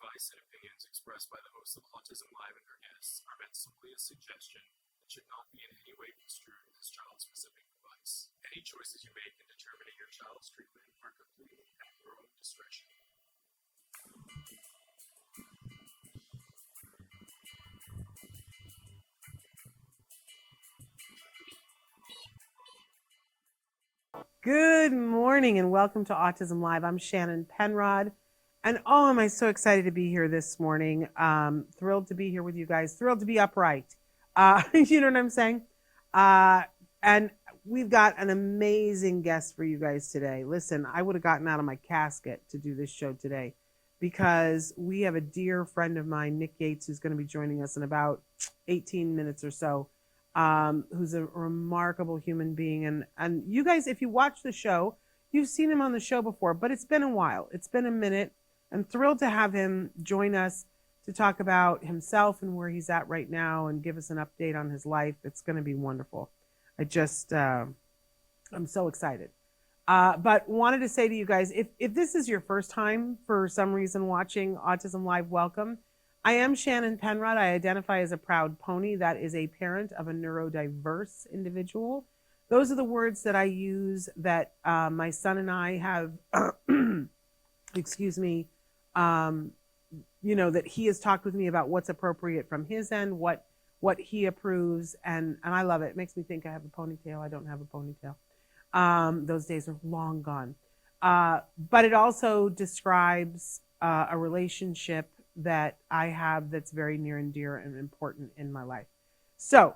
advice and opinions expressed by the hosts of Autism Live and their guests are meant simply as suggestion and should not be in any way construed as child-specific advice. Any choices you make in determining your child's treatment are completely at your own discretion. Good morning and welcome to Autism Live. I'm Shannon Penrod, and oh, am I so excited to be here this morning. Thrilled to be here with you guys. Thrilled to be upright. You know what I'm saying? And we've got an amazing guest for you guys today. Listen, I would have gotten out of my casket to do this show today because we have a dear friend of mine, Nick Yates, who's going to be joining us in about 18 minutes or so. Who's a remarkable human being. And you guys, if you watch the show, you've seen him on the show before, but it's been a while. It's been a minute. I'm thrilled to have him join us to talk about himself and where he's at right now and give us an update on his life. It's going to be wonderful. I'm so excited. But wanted to say to you guys, if this is your first time for some reason watching Autism Live, welcome. I am Shannon Penrod. I identify as a proud pony. That is a parent of a neurodiverse individual. Those are the words that I use that my son and I have, excuse me, that he has talked with me about what's appropriate from his end, what he approves, and I love it. It makes me think I have a ponytail. I don't have a ponytail. Those days are long gone. But it also describes a relationship that I have that's very near and dear and important in my life. So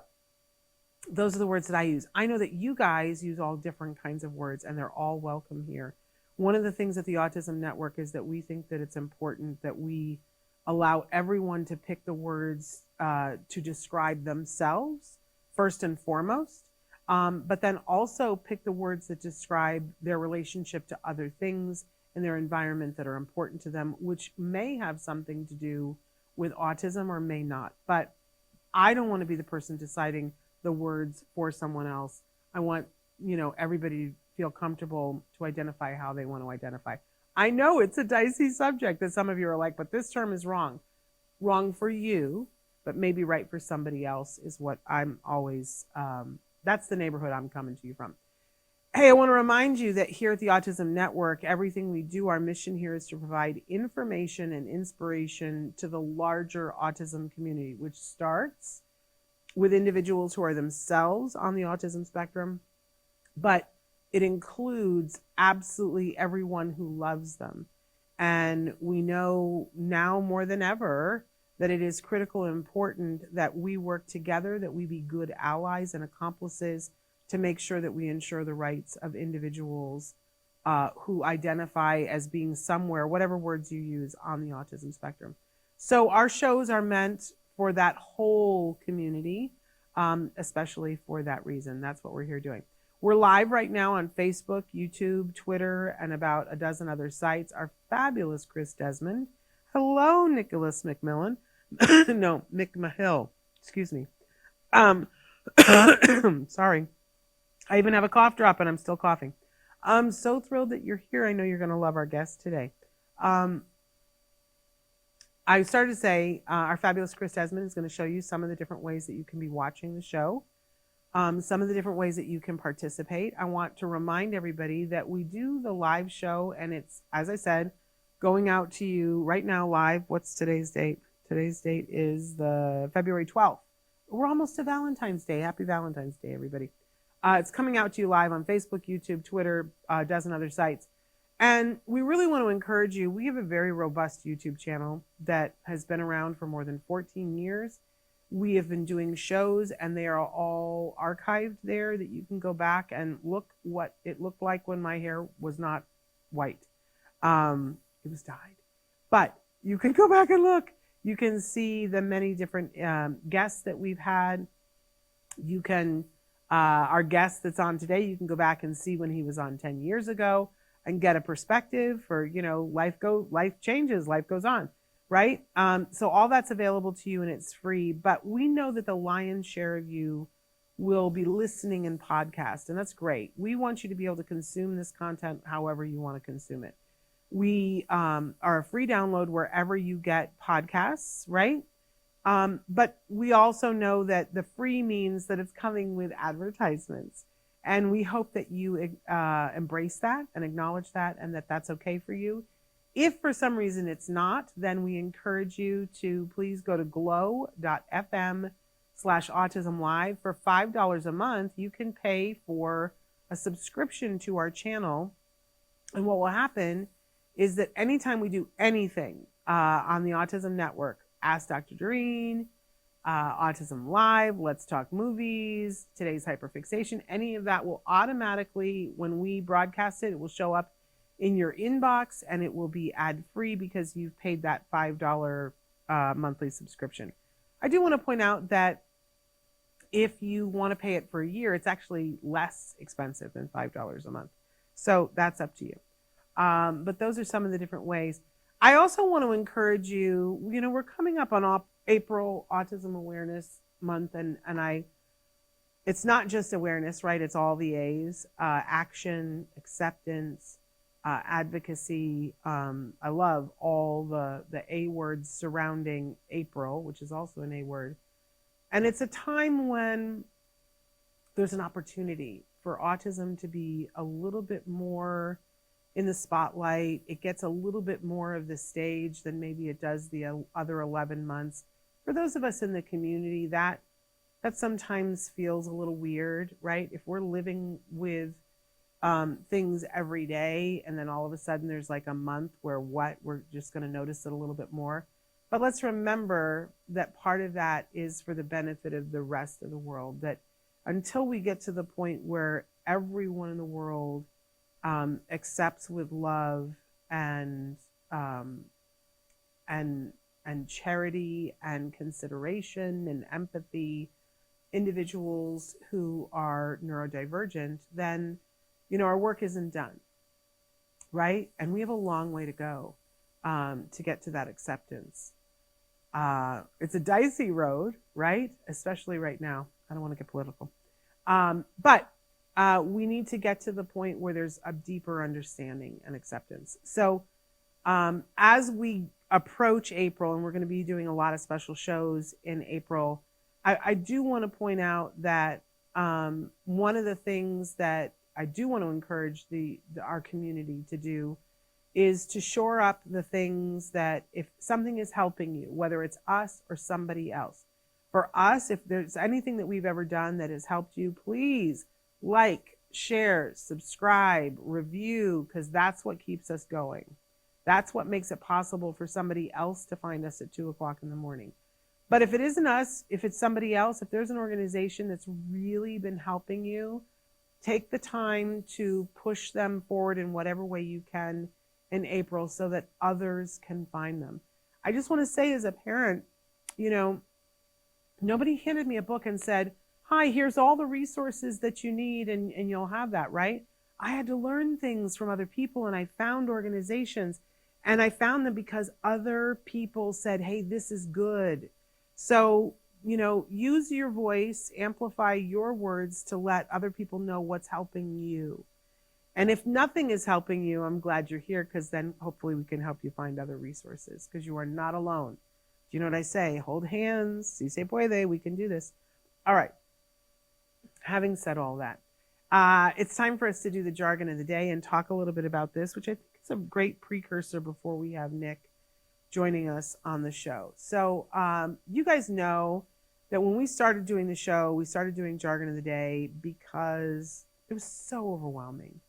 those are the words that I use. I know that you guys use all different kinds of words and they're all welcome here. One of the things at the Autism Network is that we think that it's important that we allow everyone to pick the words to describe themselves first and foremost, but then also pick the words that describe their relationship to other things in their environment that are important to them, which may have something to do with autism or may not. But I don't want to be the person deciding the words for someone else. I want, everybody to feel comfortable to identify how they want to identify. I know it's a dicey subject that some of you are like, but this term is wrong. Wrong for you, but maybe right for somebody else is what I'm always, that's the neighborhood I'm coming to you from. Hey, I want to remind you that here at the Autism Network, everything we do, our mission here is to provide information and inspiration to the larger autism community, which starts with individuals who are themselves on the autism spectrum, but it includes absolutely everyone who loves them. And we know now more than ever that it is critical and important that we work together, that we be good allies and accomplices to make sure that we ensure the rights of individuals who identify as being somewhere, whatever words you use, on the autism spectrum. So our shows are meant for that whole community, especially for that reason. That's what we're here doing. We're live right now on Facebook, YouTube, Twitter, and about a dozen other sites. Our fabulous Chris Desmond. Hello, Nicholas McMillan. No, McMahill. Excuse me. Sorry. I even have a cough drop and I'm still coughing. I'm so thrilled that you're here. I know you're going to love our guest today. I started to say our fabulous Chris Desmond is going to show you some of the different ways that you can be watching the show, some of the different ways that you can participate. I want to remind everybody that we do the live show and it's, as I said, going out to you right now live. What's today's date? Today's date is the February 12th. We're almost to Valentine's Day. Happy Valentine's Day, everybody. It's coming out to you live on Facebook, YouTube, Twitter, a dozen other sites. And we really want to encourage you. We have a very robust YouTube channel that has been around for more than 14 years. We have been doing shows and they are all archived there that you can go back and look what it looked like when my hair was not white. It was dyed. But you can go back and look. You can see the many different guests that we've had. You can... our guest that's on today, you can go back and see when he was on 10 years ago and get a perspective for, life changes, life goes on, right? So all that's available to you and it's free, but we know that the lion's share of you will be listening in podcast, and that's great. We want you to be able to consume this content however you want to consume it. We are a free download wherever you get podcasts, right? But we also know that the free means that it's coming with advertisements. And we hope that you embrace that and acknowledge that, and that that's okay for you. If for some reason it's not, then we encourage you to please go to glow.fm/autism-live. For $5 a month, you can pay for a subscription to our channel. And what will happen is that anytime we do anything on the Autism Network, Ask Dr. Doreen, Autism Live, Let's Talk Movies, Today's Hyperfixation, any of that will automatically, when we broadcast it, it will show up in your inbox, and it will be ad-free because you've paid that $5 monthly subscription. I do want to point out that if you want to pay it for a year, it's actually less expensive than $5 a month. So that's up to you. But those are some of the different ways. I also want to encourage you, we're coming up on April Autism Awareness Month, and it's not just awareness, right? It's all the A's, action, acceptance, advocacy. I love all the A words surrounding April, which is also an A word. And it's a time when there's an opportunity for autism to be a little bit more in the spotlight. It gets a little bit more of the stage than maybe it does the other 11 months. For those of us in the community, that sometimes feels a little weird, right? If we're living with things every day, and then all of a sudden there's like a month where we're just going to notice it a little bit more. But let's remember that part of that is for the benefit of the rest of the world, that until we get to the point where everyone in the world accepts with love and charity and consideration and empathy individuals who are neurodivergent, then our work isn't done, right? And we have a long way to go to get to that acceptance. It's a dicey road, right? Especially right now. I don't want to get political. But we need to get to the point where there's a deeper understanding and acceptance. So as we approach April, and we're going to be doing a lot of special shows in April, I do want to point out that one of the things that I do want to encourage our community to do is to shore up the things that, if something is helping you, whether it's us or somebody else. For us, if there's anything that we've ever done that has helped you, please like, share, subscribe, review, because that's what keeps us going. That's what makes it possible for somebody else to find us at 2:00 in the morning. But if it isn't us, if it's somebody else, if there's an organization that's really been helping you, take the time to push them forward in whatever way you can in April so that others can find them. I just want to say, as a parent, nobody handed me a book and said, hi, here's all the resources that you need, and you'll have that, right? I had to learn things from other people, and I found organizations, and I found them because other people said, hey, this is good. So, use your voice, amplify your words to let other people know what's helping you. And if nothing is helping you, I'm glad you're here, because then hopefully we can help you find other resources, because you are not alone. Do you know what I say? Hold hands, si se puede, we can do this. All right. Having said all that, it's time for us to do the jargon of the day and talk a little bit about this, which I think is a great precursor before we have Nick joining us on the show. So you guys know that when we started doing the show, we started doing jargon of the day because it was so overwhelming.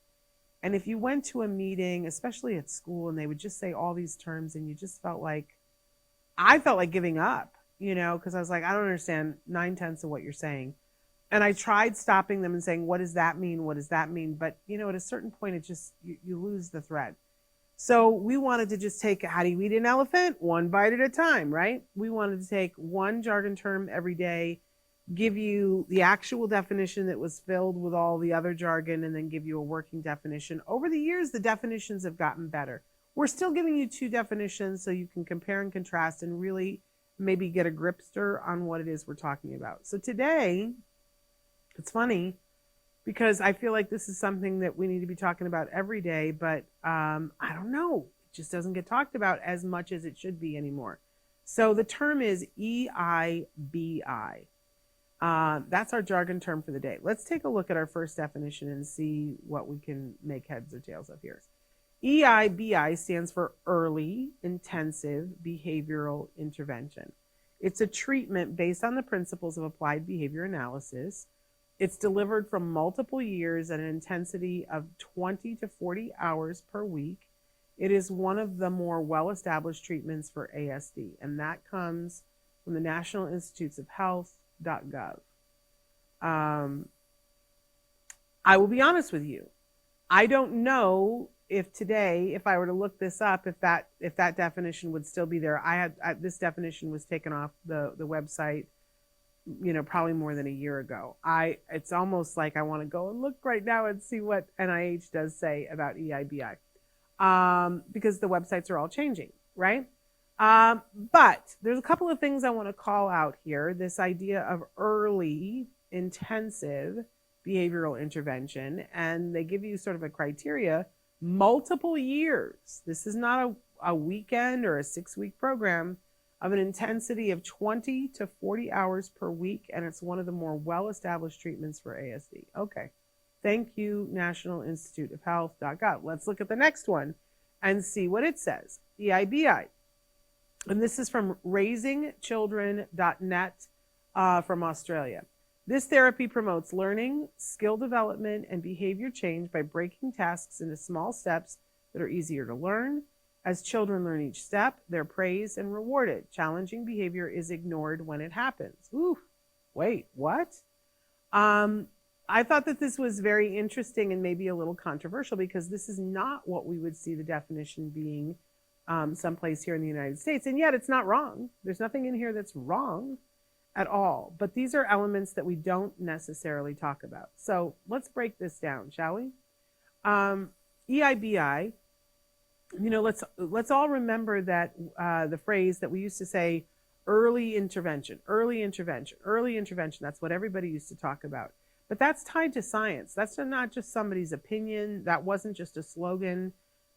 And if you went to a meeting, especially at school, and they would just say all these terms, and you just I felt like giving up, because I was like, I don't understand 9/10 of what you're saying. And I tried stopping them and saying, what does that mean? What does that mean? But, at a certain point, it just, you lose the thread. So we wanted to just take, how do you eat an elephant? One bite at a time, right? We wanted to take one jargon term every day, give you the actual definition that was filled with all the other jargon, and then give you a working definition. Over the years, the definitions have gotten better. We're still giving you 2 definitions so you can compare and contrast and really maybe get a gripster on what it is we're talking about. So today, it's funny, because I feel like this is something that we need to be talking about every day, but I don't know. It just doesn't get talked about as much as it should be anymore. So the term is EIBI. That's our jargon term for the day. Let's take a look at our first definition and see what we can make heads or tails of here. EIBI stands for Early Intensive Behavioral Intervention. It's a treatment based on the principles of applied behavior analysis. It's delivered from multiple years at an intensity of 20 to 40 hours per week. It is one of the more well-established treatments for ASD, and that comes from the National Institutes of Health.gov. I will be honest with you. I don't know if today, if I were to look this up, if that definition would still be there. This definition was taken off the website, probably more than a year ago. It's almost like I want to go and look right now and see what NIH does say about EIBI, because the websites are all changing, right? But there's a couple of things I want to call out here. This idea of early intensive behavioral intervention, and they give you sort of a criteria, multiple years. This is not a weekend or a 6-week program, of an intensity of 20 to 40 hours per week, and it's one of the more well-established treatments for ASD. Okay, thank you, National Institute of Health.gov. Let's look at the next one and see what it says. EIBI. And this is from raisingchildren.net from Australia. This therapy promotes learning, skill development, and behavior change by breaking tasks into small steps that are easier to learn. As children learn each step, they're praised and rewarded. Challenging behavior is ignored when it happens. Ooh, wait, what? I thought that this was very interesting and maybe a little controversial, because this is not what we would see the definition being someplace here in the United States. And yet it's not wrong. There's nothing in here that's wrong at all. But these are elements that we don't necessarily talk about. So let's break this down, shall we? EIBI, let's all remember that the phrase that we used to say, early intervention, early intervention, early intervention. That's what everybody used to talk about. But that's tied to science. That's not just somebody's opinion. That wasn't just a slogan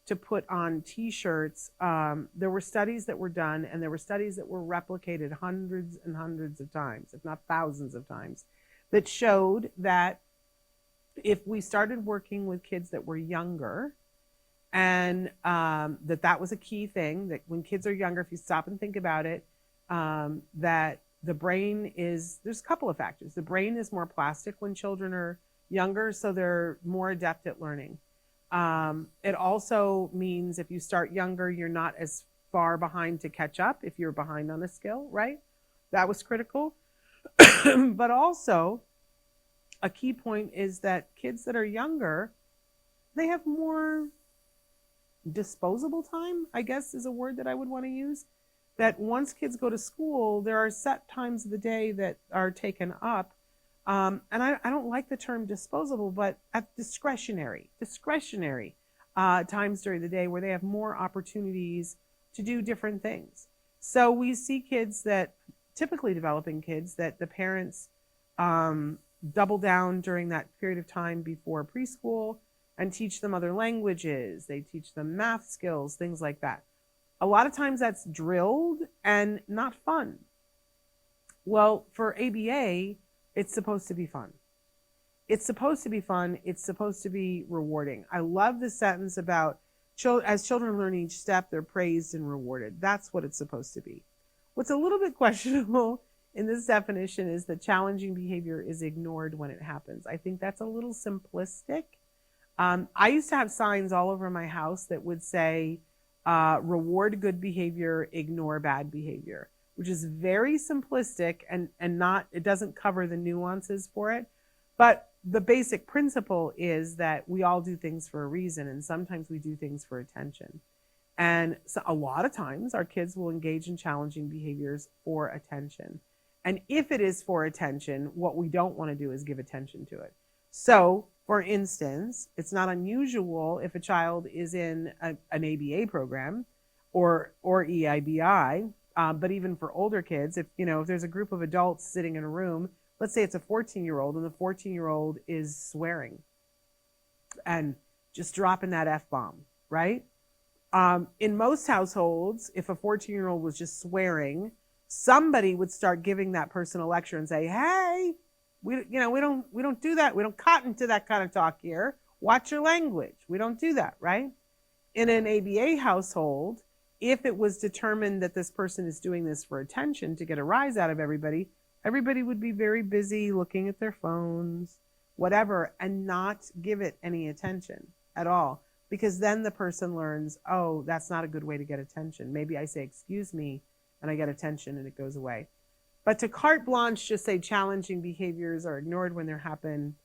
to put on T-shirts. There were studies that were done, and there were studies that were replicated hundreds and hundreds of times, if not thousands of times, that showed that if we started working with kids that were younger, and that was a key thing, that when kids are younger, if you stop and think about it, that the brain there's a couple of factors. The brain is more plastic when children are younger, so they're more adept at learning. It also means if you start younger, you're not as far behind to catch up if you're behind on a skill, right? That was critical. But also, a key point is that kids that are younger, they have more disposable time, I guess is a word that I would want to use. That once kids go to school, there are set times of the day that are taken up. And I don't like the term disposable, but at discretionary times during the day where they have more opportunities to do different things. So we see kids that, typically developing kids, that the parents double down during that period of time before preschool and teach them other languages. They teach them math skills, things like that. A lot of times that's drilled and not fun. Well, for ABA, it's supposed to be fun. It's supposed to be fun. It's supposed to be rewarding. I love the sentence about as children learn each step, they're praised and rewarded. That's what it's supposed to be. What's a little bit questionable in this definition is that challenging behavior is ignored when it happens. I think that's a little simplistic. I used to have signs all over my house that would say, reward good behavior, ignore bad behavior, which is very simplistic and it doesn't cover the nuances for it. But the basic principle is that we all do things for a reason, and sometimes we do things for attention. And so a lot of times our kids will engage in challenging behaviors for attention. And if it is for attention, what we don't want to do is give attention to it. So, for instance, it's not unusual if a child is in an ABA program or EIBI, but even for older kids, if there's a group of adults sitting in a room let's say it's a 14-year-old and the 14-year-old is swearing and just dropping that F-bomb, right? In most households, if a 14-year-old was just swearing, somebody would start giving that person a lecture and say, "Hey, we don't do that. We don't cotton to that kind of talk here. Watch your language. We don't do that," right? In an ABA household, if it was determined that this person is doing this for attention to get a rise out of everybody, everybody would be very busy looking at their phones, whatever, and not give it any attention at all. Because then the person learns, oh, that's not a good way to get attention. Maybe I say, "Excuse me," and I get attention and it goes away. But to carte blanche just say challenging behaviors are ignored when they happen,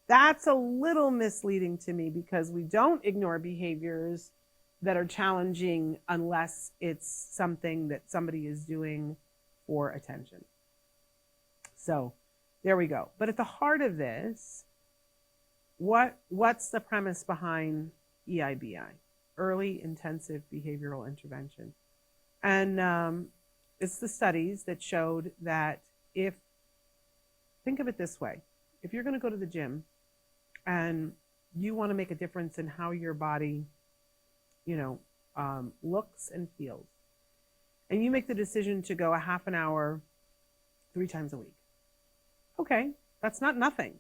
that's a little misleading to me, because we don't ignore behaviors that are challenging unless it's something that somebody is doing for attention. So there we go. But at the heart of this, what's the premise behind EIBI, early intensive behavioral intervention? And it's the studies that showed that think of it this way, if you're going to go to the gym and you want to make a difference in how your body, looks and feels, and you make the decision to go a half an hour 3 times a week, okay, that's not nothing.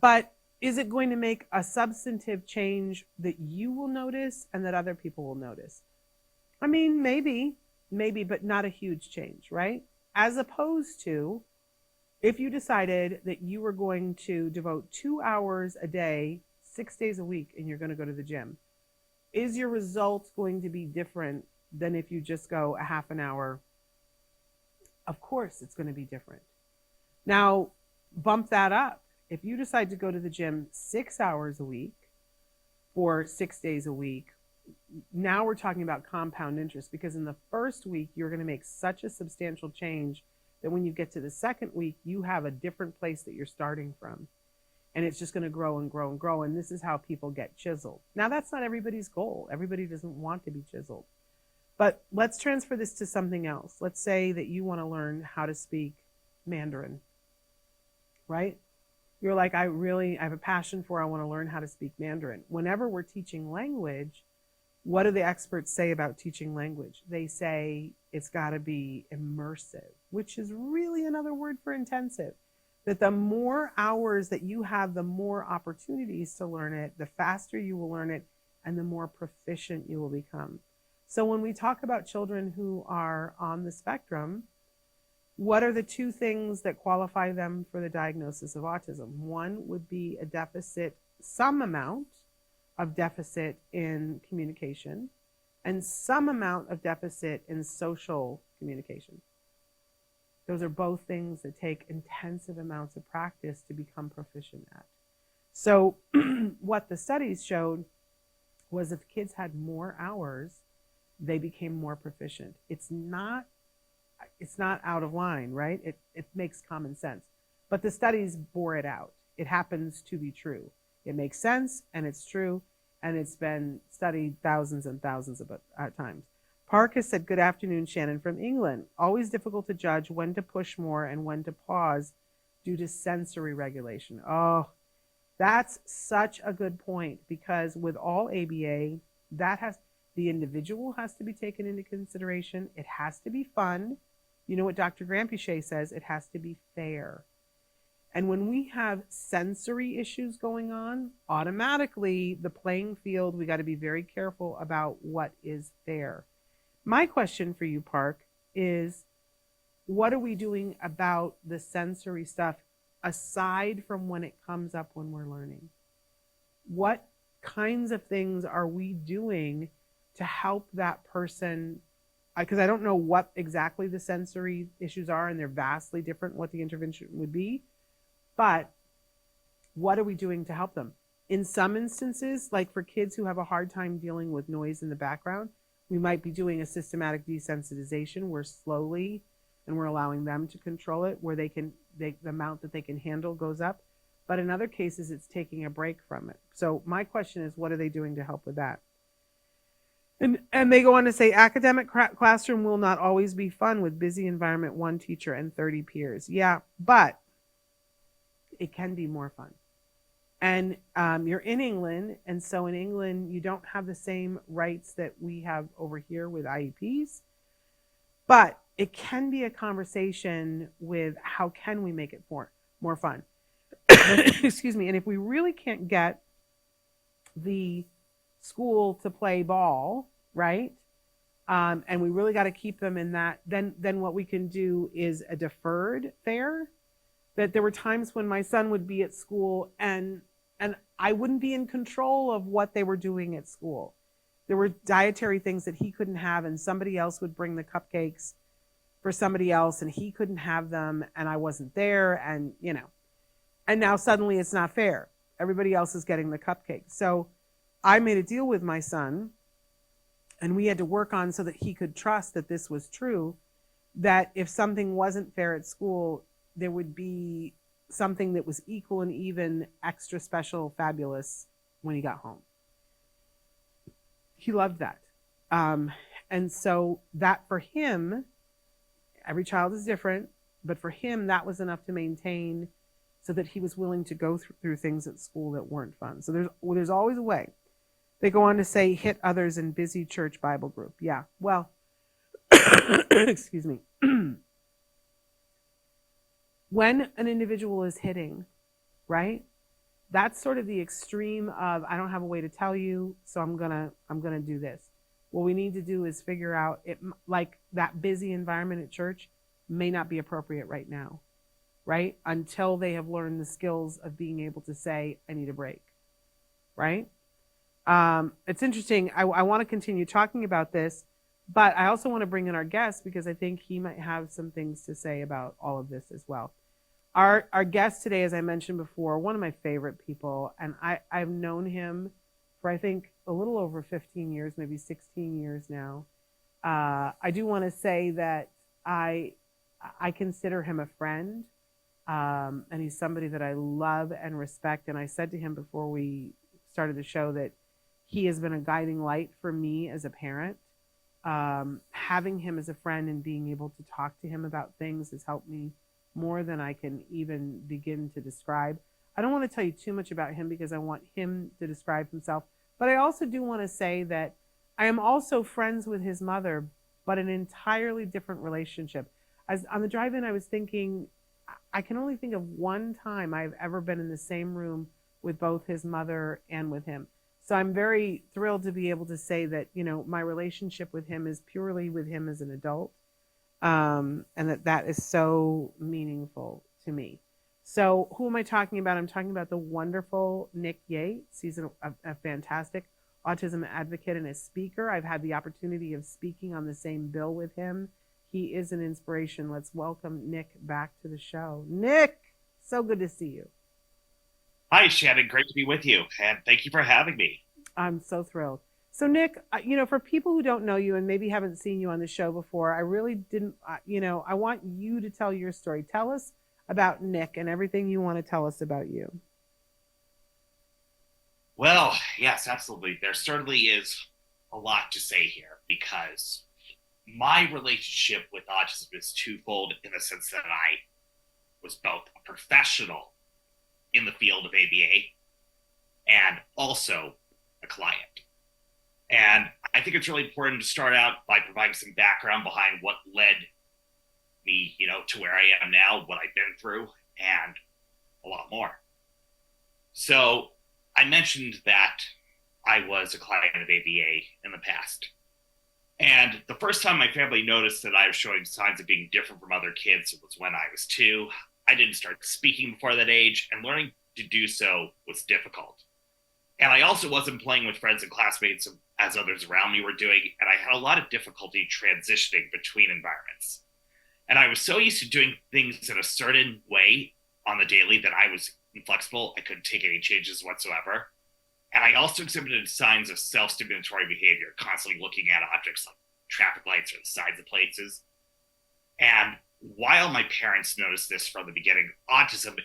But is it going to make a substantive change that you will notice and that other people will notice? I mean, maybe, but not a huge change, right? As opposed to if you decided that you were going to devote 2 hours a day, 6 days a week, and you're going to go to the gym. Is your results going to be different than if you just go a half an hour? Of course, it's going to be different. Now, bump that up. If you decide to go to the gym 6 hours a week for 6 days a week, now we're talking about compound interest, because in the first week, you're going to make such a substantial change that when you get to the second week, you have a different place that you're starting from. And it's just going to grow and grow and grow. And this is how people get chiseled. Now, that's not everybody's goal. Everybody doesn't want to be chiseled. But let's transfer this to something else. Let's say that you want to learn how to speak Mandarin, right? You're like, I have a passion I want to learn how to speak Mandarin. Whenever we're teaching language, what do the experts say about teaching language? They say it's got to be immersive, which is really another word for intensive. That the more hours that you have, the more opportunities to learn it, the faster you will learn it, and the more proficient you will become. So when we talk about children who are on the spectrum, what are the 2 things that qualify them for the diagnosis of autism? One would be a deficit, some amount of deficit in communication, and some amount of deficit in social communication. Those are both things that take intensive amounts of practice to become proficient at. So what the studies showed was if kids had more hours, they became more proficient. It's not out of line, right? It makes common sense. But the studies bore it out. It happens to be true. It makes sense, and it's true, and it's been studied thousands and thousands of times. Park has said, "Good afternoon, Shannon from England. Always difficult to judge when to push more and when to pause due to sensory regulation." Oh, that's such a good point, because with all ABA, the individual has to be taken into consideration. It has to be fun. You know what Dr. Grampiche says? It has to be fair. And when we have sensory issues going on, automatically the playing field, we got to be very careful about what is fair. My question for you, Park, is what are we doing about the sensory stuff aside from when it comes up when we're learning? What kinds of things are we doing to help that person? Because I don't know what exactly the sensory issues are, and they're vastly different what the intervention would be. But what are we doing to help them? In some instances, like for kids who have a hard time dealing with noise in the background, we might be doing a systematic desensitization where slowly, and we're allowing them to control it, where the amount that they can handle goes up. But in other cases, it's taking a break from it. So my question is, what are they doing to help with that? And they go on to say, academic classroom will not always be fun with busy environment, 1 teacher and 30 peers. Yeah, but it can be more fun. And you're in England, and so in England, you don't have the same rights that we have over here with IEPs, but it can be a conversation with how can we make it more fun. Excuse me. And if we really can't get the school to play ball, right? And we really got to keep them in that, then what we can do is a deferred fare. That there were times when my son would be at school and I wouldn't be in control of what they were doing at school. There were dietary things that he couldn't have, and somebody else would bring the cupcakes for somebody else and he couldn't have them and I wasn't there, and and now suddenly it's not fair. Everybody else is getting the cupcakes. So I made a deal with my son, and we had to work on so that he could trust that this was true, that if something wasn't fair at school, there would be something that was equal and even, extra special, fabulous when he got home. He loved that. And so that for him, every child is different, but for him, that was enough to maintain so that he was willing to go through things at school that weren't fun. So there's always a way. They go on to say, hit others in busy church Bible group. Yeah, well, excuse me. When an individual is hitting, right? That's sort of the extreme of, I don't have a way to tell you, so I'm gonna do this. What we need to do is figure out, it, like that busy environment at church may not be appropriate right now, right? Until they have learned the skills of being able to say, I need a break, right? It's interesting. I want to continue talking about this, but I also want to bring in our guest because I think he might have some things to say about all of this as well. Our guest today, as I mentioned before, one of my favorite people, and I've known him for I think a little over 15 years, maybe 16 years now. I do want to say that I consider him a friend, and he's somebody that I love and respect. And I said to him before we started the show that he has been a guiding light for me as a parent. Having him as a friend and being able to talk to him about things has helped me more than I can even begin to describe. I don't want to tell you too much about him because I want him to describe himself, but I also do want to say that I am also friends with his mother, but an entirely different relationship. As on the drive-in, I was thinking, I can only think of one time I've ever been in the same room with both his mother and with him. So I'm very thrilled to be able to say that, my relationship with him is purely with him as an adult, and that is so meaningful to me. So who am I talking about? I'm talking about the wonderful Nick Yates. He's a fantastic autism advocate and a speaker. I've had the opportunity of speaking on the same bill with him. He is an inspiration. Let's welcome Nick back to the show. Nick, so good to see you. Hi, Shannon. Great to be with you, and thank you for having me. I'm so thrilled. So, Nick, for people who don't know you and maybe haven't seen you on the show before, I really didn't, I want you to tell your story. Tell us about Nick and everything you want to tell us about you. Well, yes, absolutely. There certainly is a lot to say here because my relationship with autism is twofold in the sense that I was both a professional in the field of ABA and also a client. And I think it's really important to start out by providing some background behind what led me, to where I am now, what I've been through, and a lot more. So I mentioned that I was a client of ABA in the past. And the first time my family noticed that I was showing signs of being different from other kids was when I was 2. I didn't start speaking before that age, and learning to do so was difficult. And I also wasn't playing with friends and classmates as others around me were doing, and I had a lot of difficulty transitioning between environments. And I was so used to doing things in a certain way on the daily that I was inflexible. I couldn't take any changes whatsoever. And I also exhibited signs of self-stimulatory behavior, constantly looking at objects like traffic lights or the sides of places. And while my parents noticed this from the beginning, autism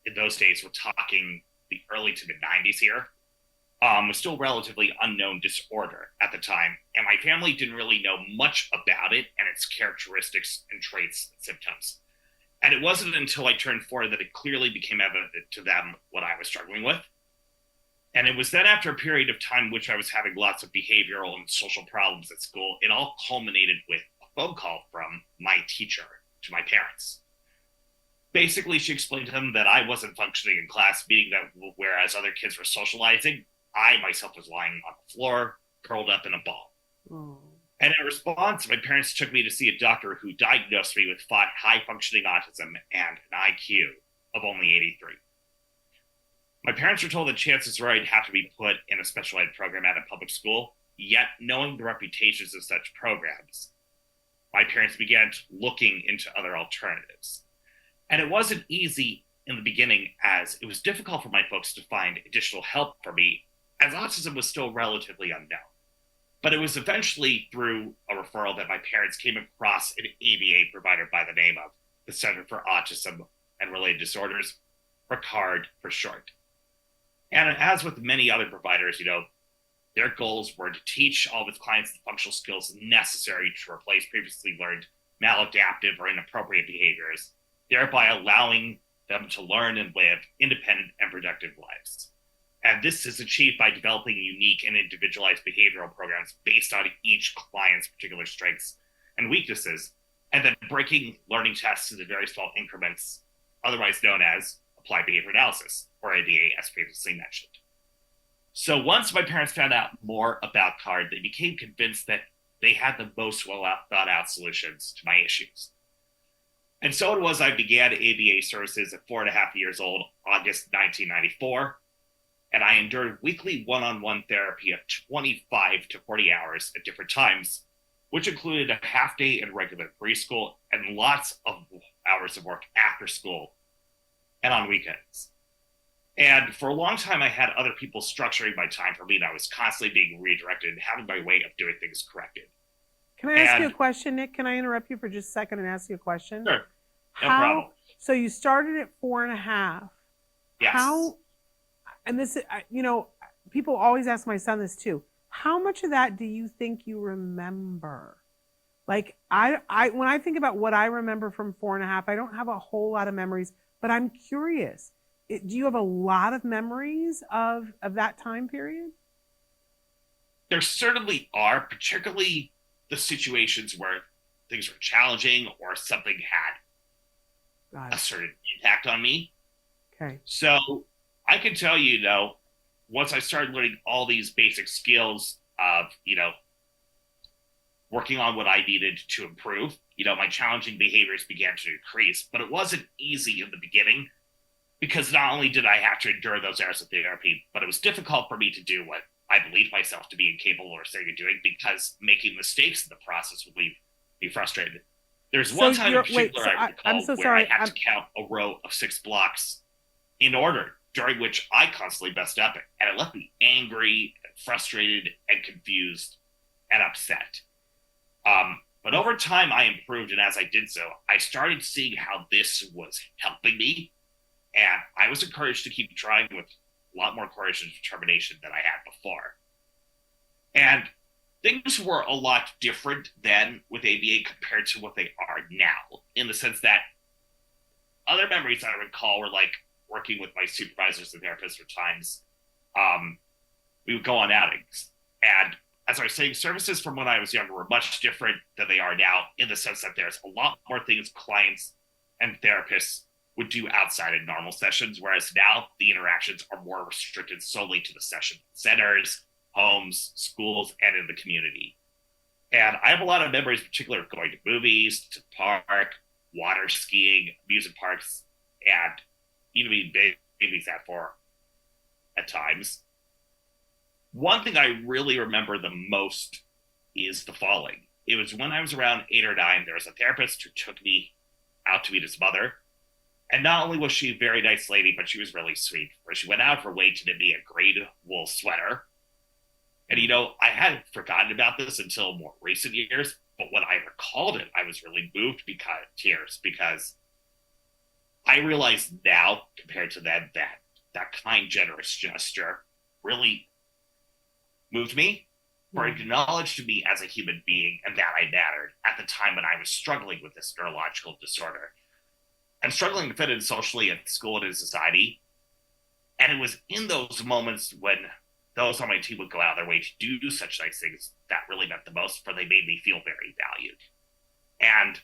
in those days, we're talking the early to mid-90s here, was still relatively unknown disorder at the time. And my family didn't really know much about it and its characteristics and traits and symptoms. And it wasn't until I turned 4 that it clearly became evident to them what I was struggling with. And it was then after a period of time in which I was having lots of behavioral and social problems at school, it all culminated with a phone call from my teacher to my parents. Basically, she explained to them that I wasn't functioning in class, meaning that whereas other kids were socializing, I myself was lying on the floor, curled up in a ball. Oh. And in response, my parents took me to see a doctor who diagnosed me with high-functioning autism and an IQ of only 83. My parents were told that chances were I'd have to be put in a special ed program at a public school, yet knowing the reputations of such programs, my parents began looking into other alternatives. And it wasn't easy in the beginning, as it was difficult for my folks to find additional help for me, as autism was still relatively unknown. But it was eventually through a referral that my parents came across an ABA provider by the name of the Center for Autism and Related Disorders, or CARD for short. And as with many other providers, their goals were to teach all of its clients the functional skills necessary to replace previously learned maladaptive or inappropriate behaviors, thereby allowing them to learn and live independent and productive lives. And this is achieved by developing unique and individualized behavioral programs based on each client's particular strengths and weaknesses, and then breaking learning tests into very small increments, otherwise known as applied behavior analysis, or ABA, as previously mentioned. So once my parents found out more about CARD, they became convinced that they had the most well-thought-out solutions to my issues. And so it was I began ABA services at 4.5 years old, August 1994, and I endured weekly one-on-one therapy of 25 to 40 hours at different times, which included a half day in regular preschool and lots of hours of work after school and on weekends. And for a long time, I had other people structuring my time for me, and I was constantly being redirected and having my way of doing things corrected. Can I ask you a question, Nick? Can I interrupt you for just a second and ask you a question? Sure. No problem. So you started at 4.5. Yes. And this, people always ask my son this too. How much of that do you think you remember? Like when I think about what I remember from 4.5, I don't have a whole lot of memories, but I'm curious. Do you have a lot of memories of that time period? There certainly are, particularly the situations where things were challenging or something had a certain impact on me. Okay. So I can tell you, once I started learning all these basic skills of, working on what I needed to improve, my challenging behaviors began to increase. But it wasn't easy in the beginning, because not only did I have to endure those hours of therapy, but it was difficult for me to do what I believed myself to be incapable or saying and doing, because making mistakes in the process would leave me frustrated. There's one time in particular I recall where I had to count a row of 6 blocks in order, during which I constantly messed up, and it left me angry and frustrated and confused and upset. But over time I improved, and as I did so, I started seeing how this was helping me, and I was encouraged to keep trying with a lot more courage and determination than I had before. And things were a lot different then with ABA compared to what they are now, in the sense that other memories I recall were like working with my supervisors and therapists at times. We would go on outings. And as I was saying, services from when I was younger were much different than they are now, in the sense that there's a lot more things clients and therapists would do outside of normal sessions, whereas now the interactions are more restricted solely to the session centers, homes, schools, and in the community. And I have a lot of memories, particularly of going to movies, to park, water skiing, amusement parks, and even being babysat for at times. One thing I really remember the most is the falling. It was when I was around 8 or 9, there was a therapist who took me out to meet his mother. And not only was she a very nice lady, but she was really sweet, where she went out of her way to knit me a gray wool sweater. And, I hadn't forgotten about this until more recent years, but when I recalled it, I was really moved because I realize now, compared to then, that kind, generous gesture really moved me, for it acknowledged me as a human being and that I mattered at the time when I was struggling with this neurological disorder. and struggling to fit in socially at school and in society. And it was in those moments when those on my team would go out of their way to do such nice things that really meant the most, for they made me feel very valued. And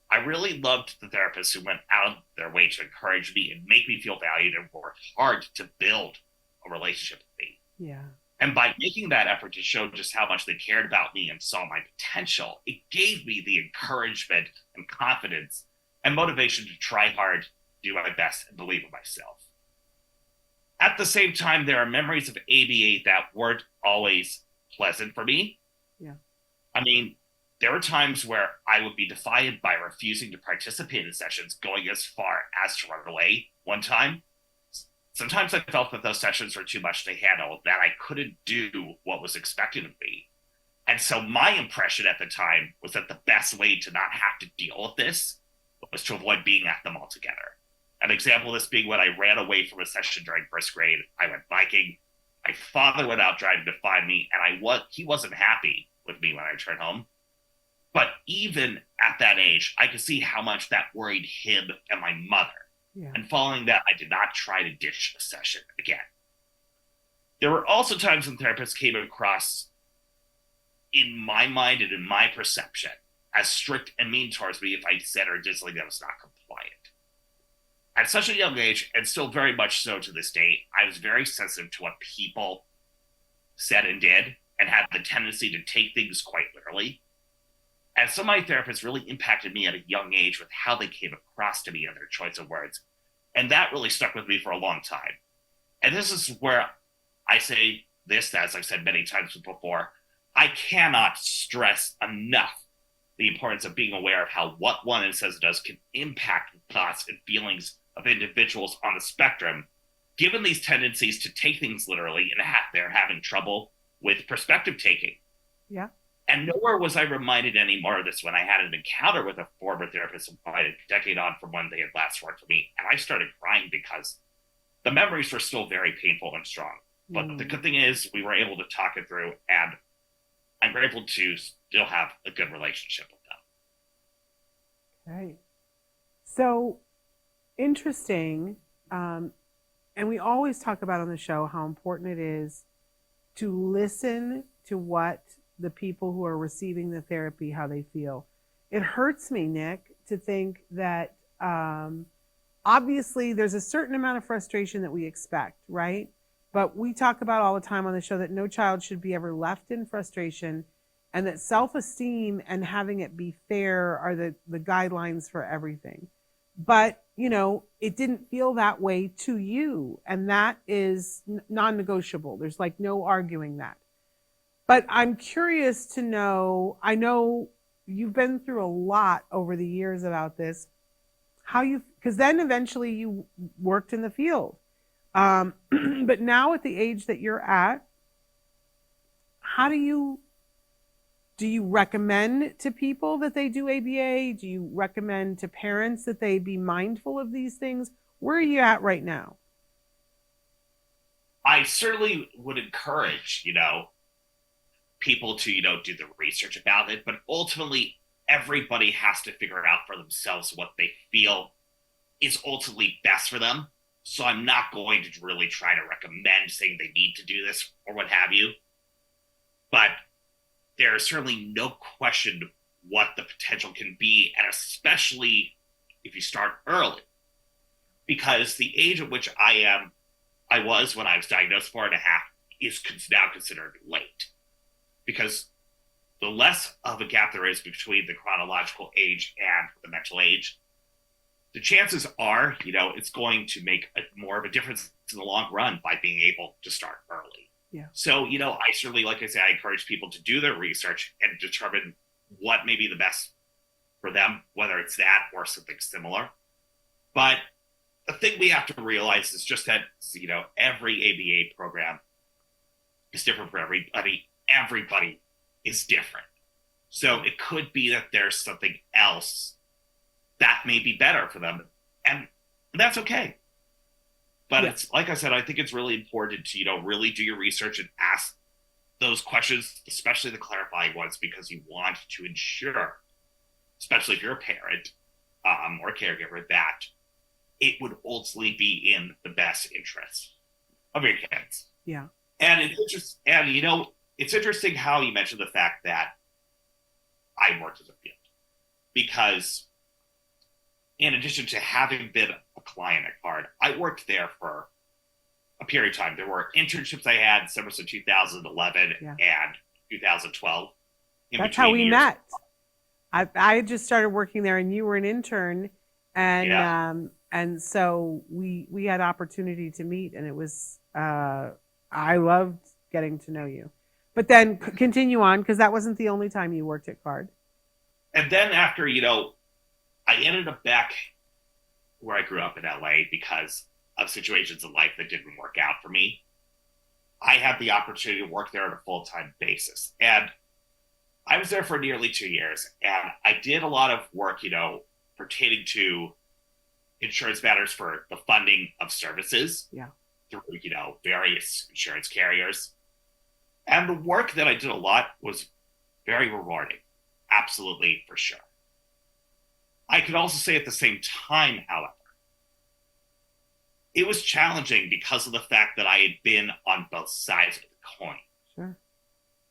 I really loved the therapists who went out of their way to encourage me and make me feel valued and worked hard to build a relationship with me. Yeah. And by making that effort to show just how much they cared about me and saw my potential, it gave me the encouragement and confidence and motivation to try hard, do my best, and believe in myself. At the same time, there are memories of ABA that weren't always pleasant for me. Yeah. I mean, there were times where I would be defiant by refusing to participate in sessions, going as far as to run away. One time, sometimes I felt that those sessions were too much to handle, that I couldn't do what was expected of me. And so my impression at the time was that the best way to not have to deal with this was to avoid being at them altogether. An example of this being when I ran away from a session during first grade. I went biking. My father went out driving to find me, and he wasn't happy with me when I returned home. But even at that age, I could see how much that worried him and my mother. Yeah. And following that, I did not try to ditch the session again. There were also times when therapists came across, in my mind and in my perception, as strict and mean towards me if I said or did something that was not compliant. At such a young age, and still very much so to this day, I was very sensitive to what people said and did, and had the tendency to take things quite literally. And some of my therapists really impacted me at a young age with how they came across to me and their choice of words. And that really stuck with me for a long time. And this is where I say this, as I've said many times before, I cannot stress enough the importance of being aware of how what one says does can impact the thoughts and feelings of individuals on the spectrum, given these tendencies to take things literally and they're having trouble with perspective taking. Yeah. And nowhere was I reminded any more of this when I had an encounter with a former therapist applied a decade on from when they had last worked for me. And I started crying because the memories were still very painful and strong. But the good thing is we were able to talk it through, and I'm grateful to still have a good relationship with them. Okay. So interesting. And we always talk about on the show how important it is to listen to what the people who are receiving the therapy, how they feel. It hurts me, Nick, to think that obviously there's a certain amount of frustration that we expect, right? But we talk about all the time on the show that no child should be ever left in frustration, and that self-esteem and having it be fair are the guidelines for everything. But, you know, it didn't feel that way to you, and that is non-negotiable. There's like no arguing that. But I'm curious to know, I know you've been through a lot over the years about this, because then eventually you worked in the field. But now at the age that you're at, how do you recommend to people that they do ABA? Do you recommend to parents that they be mindful of these things? Where are you at right now? I certainly would encourage, people to, do the research about it, but ultimately everybody has to figure out for themselves what they feel is ultimately best for them. So I'm not going to really try to recommend saying they need to do this or what have you. But there is certainly no question what the potential can be, and especially if you start early. Because the age at which I was when I was diagnosed 4.5 is now considered late. Because the less of a gap there is between the chronological age and the mental age, the chances are, it's going to make more of a difference in the long run by being able to start early. Yeah. So, I certainly, like I say, I encourage people to do their research and determine what may be the best for them, whether it's that or something similar. But the thing we have to realize is just that, every ABA program is different for everybody. Everybody is different. So it could be that there's something else that may be better for them. And that's okay. But It's like I said, I think it's really important to, really do your research and ask those questions, especially the clarifying ones, because you want to ensure, especially if you're a parent, or caregiver that it would ultimately be in the best interest of your kids. Yeah. And it's interesting how you mentioned the fact that I worked as a field, because in addition to having been a client at CARD, I worked there for a period of time. There were internships I had in summers of 2011 and 2012. That's how we met. I had just started working there, and you were an intern, and so we had opportunity to meet, and it was I loved getting to know you. But then continue on, because that wasn't the only time you worked at CARD. And then after, I ended up back where I grew up in LA because of situations in life that didn't work out for me. I had the opportunity to work there on a full-time basis. And I was there for nearly 2 years. And I did a lot of work, pertaining to insurance matters for the funding of services through, various insurance carriers. And the work that I did a lot was very rewarding. Absolutely, for sure. I could also say at the same time, however, it was challenging because of the fact that I had been on both sides of the coin. Sure.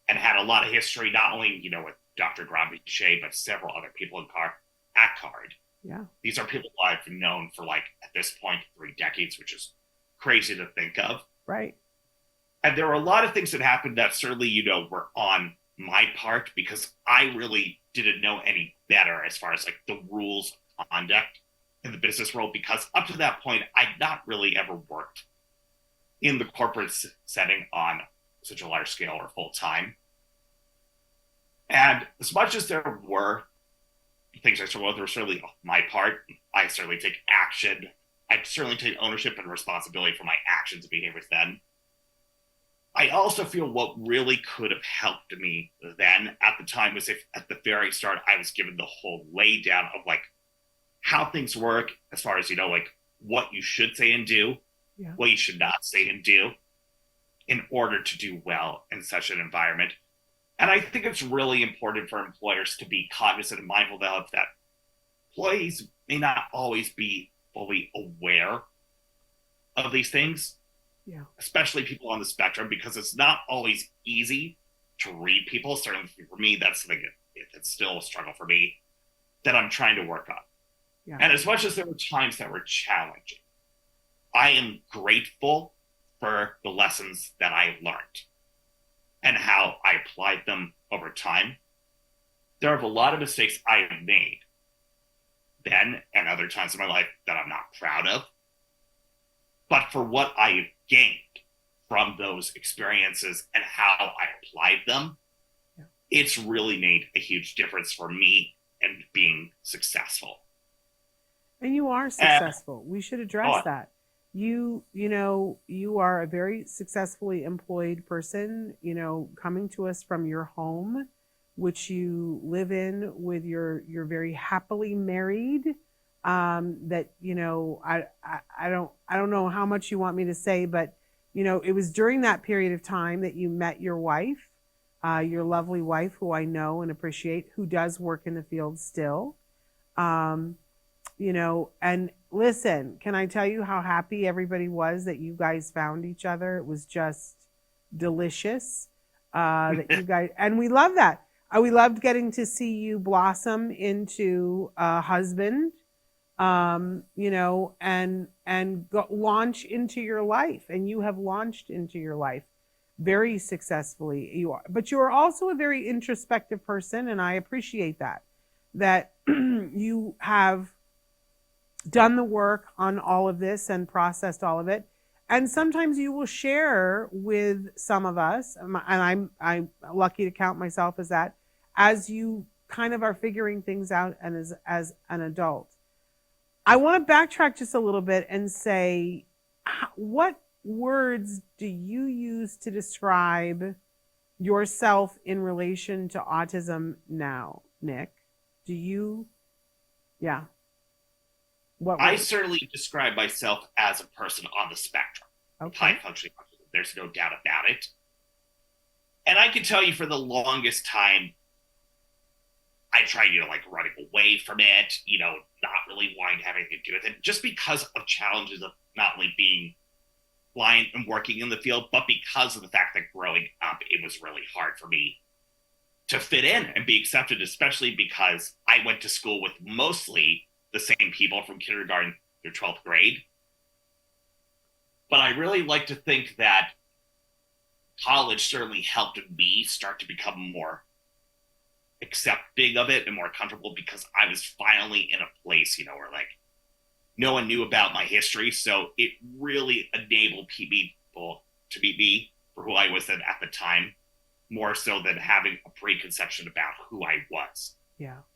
And had a lot of history, not only, with Dr. Grandbichet, but several other people at CARD. Yeah. These are people I've known for, at this point, 3 decades, which is crazy to think of. Right. And there were a lot of things that happened that certainly, were on my part, because I really didn't know any better as far as the rules of conduct in the business world, because up to that point, I'd not really ever worked in the corporate setting on such a large scale or full time. And as much as there were things I struggled with, were certainly my part. I certainly take action. I certainly take ownership and responsibility for my actions and behaviors then. I also feel what really could have helped me then at the time was if at the very start I was given the whole laydown of how things work as far as, what you should say and do, what you should not say and do in order to do well in such an environment. And I think it's really important for employers to be cognizant and mindful of that. Employees may not always be fully aware of these things. Yeah. Especially people on the spectrum, because it's not always easy to read people. Certainly for me, that's something that's still a struggle for me that I'm trying to work on. Yeah. And as much as there were times that were challenging, I am grateful for the lessons that I learned and how I applied them over time. There are a lot of mistakes I have made then and other times in my life that I'm not proud of. But for what I gained from those experiences and how I applied them, it's really made a huge difference for me and being successful. And you are successful. We should address that. You are a very successfully employed person, coming to us from your home, which you live in with you're very happily married. That I don't know how much you want me to say, but it was during that period of time that you met your wife, your lovely wife, who I know and appreciate, who does work in the field still. And listen, can I tell you how happy everybody was that you guys found each other? It was just delicious that you guys, and we love that. We loved getting to see you blossom into a husband. And launch into your life, and you have launched into your life very successfully. But you are also a very introspective person, and I appreciate that you have done the work on all of this and processed all of it. And sometimes you will share with some of us, and I'm lucky to count myself as that, as you kind of are figuring things out and as an adult. I want to backtrack just a little bit and say, what words do you use to describe yourself in relation to autism now, Nick? Do you? Yeah. I certainly describe myself as a person on the spectrum. Okay. High functioning autism. There's no doubt about it. And I can tell you for the longest time, I tried, like running away from it, not really wanting to have anything to do with it, just because of challenges of not only being blind and working in the field, but because of the fact that growing up, it was really hard for me to fit in and be accepted, especially because I went to school with mostly the same people from kindergarten through 12th grade. But I really like to think that college certainly helped me start to become more accepting of it and more comfortable, because I was finally in a place, where like no one knew about my history. So it really enabled people to meet me for who I was at the time, more so than having a preconception about who I was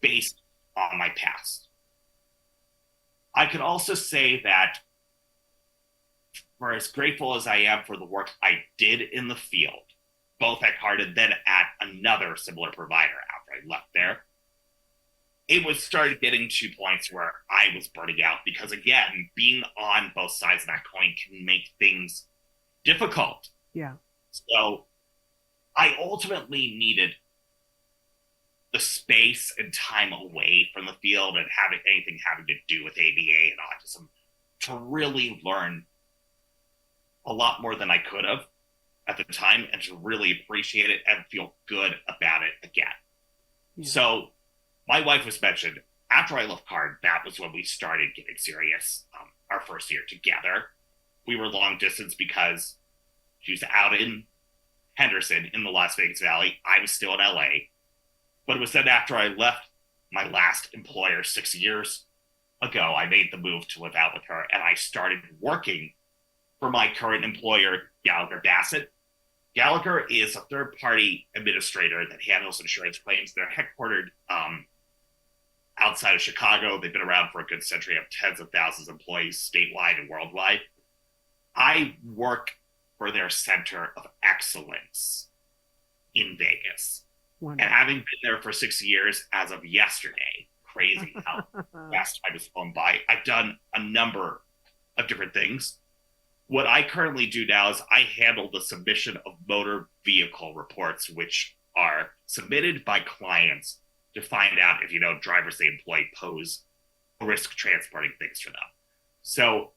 based on my past. I could also say that for as grateful as I am for the work I did in the field, both at Card and then at another similar provider after I left there, it was started getting to points where I was burning out, because again, being on both sides of that coin can make things difficult. Yeah. So I ultimately needed the space and time away from the field and having anything having to do with ABA and autism to really learn a lot more than I could have at the time, and to really appreciate it and feel good about it again. Yeah. So my wife was mentioned. After I left Card, that was when we started getting serious. Our first year together, we were long distance because she was out in Henderson in the Las Vegas Valley. I was still in LA. But it was then after I left my last employer 6 years ago, I made the move to live out with her, and I started working for my current employer, Gallagher Bassett. Gallagher is a third-party administrator that handles insurance claims. They're headquartered outside of Chicago. They've been around for a good century, have tens of thousands of employees statewide and worldwide. I work for their center of excellence in Vegas. Wonderful. And having been there for 6 years as of yesterday, crazy how fast time has flown by, I've done a number of different things. What I currently do now is I handle the submission of motor vehicle reports, which are submitted by clients to find out if, drivers they employ pose a risk transporting things for them. So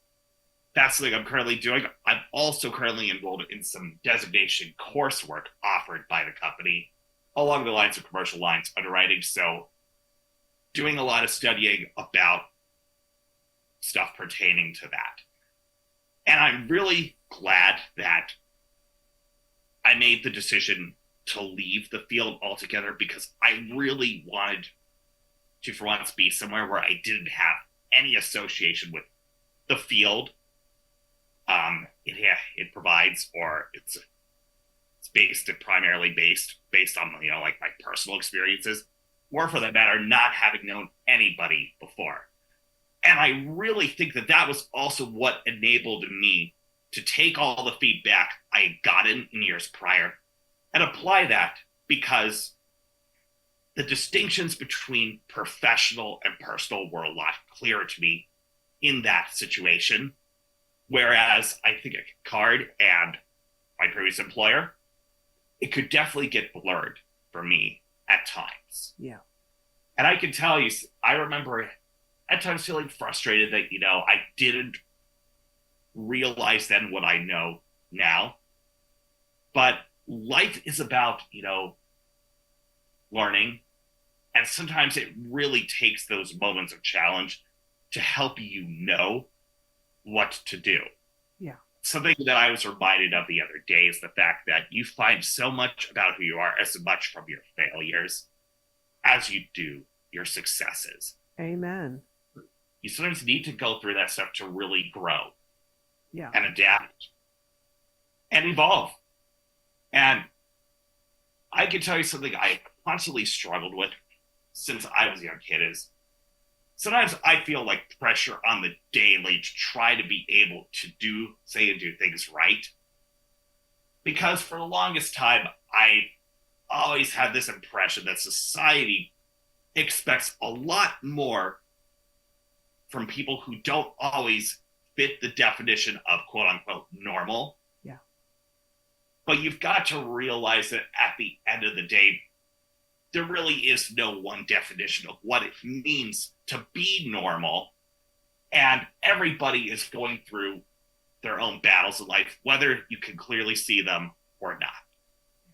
that's something I'm currently doing. I'm also currently enrolled in some designation coursework offered by the company along the lines of commercial lines underwriting. So doing a lot of studying about stuff pertaining to that. And I'm really glad that I made the decision to leave the field altogether, because I really wanted to, for once, be somewhere where I didn't have any association with the field it provides, or it's primarily based on, like my personal experiences, or for that matter, not having known anybody before. And I really think that was also what enabled me to take all the feedback I had gotten in years prior and apply that, because the distinctions between professional and personal were a lot clearer to me in that situation. Whereas I think at Card and my previous employer, it could definitely get blurred for me at times. Yeah. And I can tell you, I remember at times feeling frustrated that, I didn't realize then what I know now. But life is about, learning. And sometimes it really takes those moments of challenge to help you know what to do. Yeah. Something that I was reminded of the other day is the fact that you find so much about who you are as much from your failures as you do your successes. Amen. You sometimes need to go through that stuff to really grow. Yeah. And adapt and evolve. And I can tell you something I constantly struggled with since I was a young kid is sometimes I feel like pressure on the daily to try to be able to say and do things right. Because for the longest time, I always had this impression that society expects a lot more from people who don't always fit the definition of quote unquote normal. Yeah. But you've got to realize that at the end of the day, there really is no one definition of what it means to be normal. And everybody is going through their own battles in life, whether you can clearly see them or not.